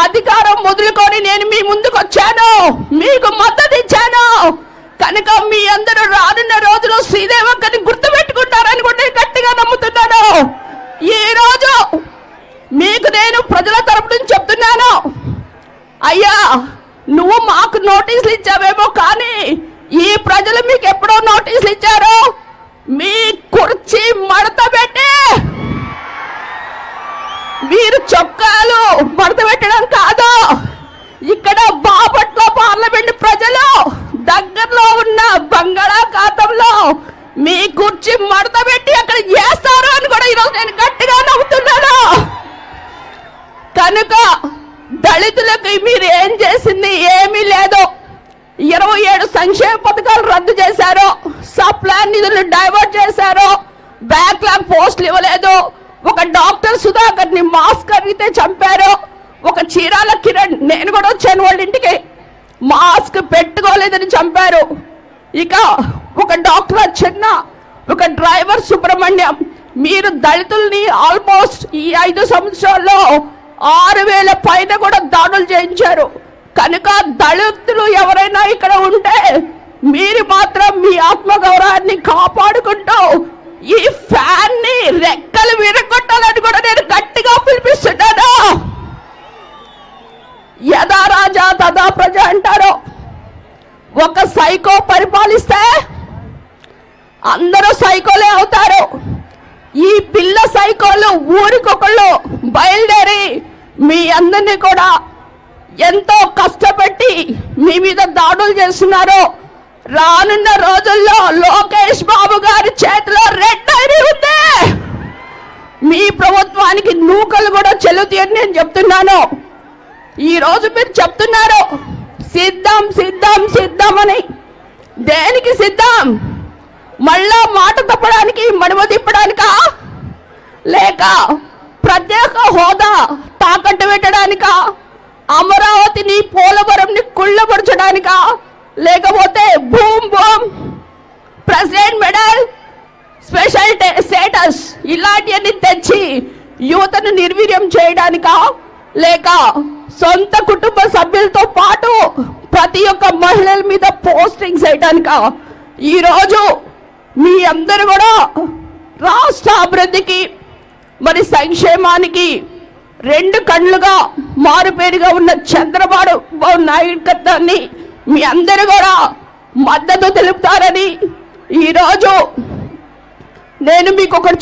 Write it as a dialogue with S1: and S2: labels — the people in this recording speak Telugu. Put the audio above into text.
S1: అధికారం మొదలుకొని నేను మీ ముందుకు వచ్చాను, మీకు మద్దతు ఇచ్చాను కనుక మీ అందరూ రానున్న రోజులో శ్రీదేవక్కని గుర్తుపెట్టుకుంటారని కూడా నేను గట్టిగా నమ్ముతున్నాను. ఈ రోజు మీకు నేను ప్రజల తరపు నుంచి చెప్తున్నాను, అయ్యా నువ్వు మాకు నోటీసులు ఇచ్చావేమో కానీ ఈ ప్రజలు మీకు ఎప్పుడో నోటీసులు ఇచ్చారు. మీ కుర్చీ మడత పెట్టి మీరు చొక్కాలు మడత పెట్టడం కాదు, ఇక్కడ బాపట్ల పార్లమెంట్ ప్రజలు దగ్గరలో ఉన్న బంగాళాఖాతంలో మీ కుర్చీ మడత పెట్టి అక్కడ చేస్తారు అని కూడా ఈరోజు నేను గట్టిగా నమ్ముతున్నాను. కనుక దళితులకు మీరు ఏం చేసింది ఏమీ లేదు. 27 సంక్షేమ పథకాలు రద్దు చేశారు, సప్లాన్ నిధులు డైవర్ట్ చేశారు, బ్యాక్లాగ్ పోస్టులు ఇవ్వలేదు, ఒక డాక్టర్ సుధాకర్ ని మాస్క్ అడిగితే చంపారు, ఒక చీరాల కిరణ్ నేను కూడా వచ్చాను వాళ్ళ ఇంటికి మాస్క్ పెట్టుకోలేదని చంపారు, ఇక ఒక డాక్టర్ చిన్న ఒక డ్రైవర్ సుబ్రహ్మణ్యం. మీరు దళితుల్ని ఆల్మోస్ట్ ఈ 5 సంవత్సరాల్లో 6,000 పైన కూడా దాడులు చేయించారు. కనుక దళితులు ఎవరైనా ఇక్కడ ఉంటే మీరు మాత్రం మీ ఆత్మగౌరవాన్ని కాపాడుకుంటూ ఈ ఫ్యాన్ ని రెక్కలు విరగొట్టాలని కూడా నేను గట్టిగా పిలిపిస్తున్నాను. యథా రాజా తదా ప్రజ అంటారు. ఒక సైకో పరిపాలిస్తే అందరూ సైకోలే అవుతారు. ఈ పిల్ల సైకోలు ఊరికొకళ్ళు బయలుదేరి మీ అందరినీ కూడా ఎంతో కష్టపెట్టి మీ మీద దాడులు చేస్తున్నారు. రానున్న రోజుల్లో లోకేష్ బాబు గారి చేతిలో రెడ్ ఐడి ఉంది, మీ ప్రభుత్వానికి నూకలు కూడా చెల్లుతాయని నేను చెప్తున్నాను. ఈ రోజు మీరు చెప్తున్నారు సిద్ధం సిద్ధం సిద్ధం అని. దేనికి సిద్ధం? మళ్ళా మాట తప్పడానికి మడమ తిప్పడానికా, లేక ప్రత్యేక హోదా తాకట్టు పెట్టడానికా, అమరావతిని పోలవరంని కుళ్ళపరచడానికా, లేకపోతే boom boom president medal special status ఇలాంటివన్నీ తెచ్చి యువతను నిర్వీర్యం చేయడానికా, లేక సొంత కుటుంబ సభ్యులతో పాటు ప్రతి ఒక్క మహిళల మీద పోస్టింగ్స్ వేయడానికా? ఈరోజు మీ అందరూ కూడా రాష్ట్ర అభివృద్ధికి మరి సంక్షేమానికి 2 కళ్ళుగా మారుపేరుగా ఉన్న చంద్రబాబు నాయుడు మీ అందరూ కూడా మద్దతు తెలుపుతారని ఈరోజు నేను మీకు ఒకటి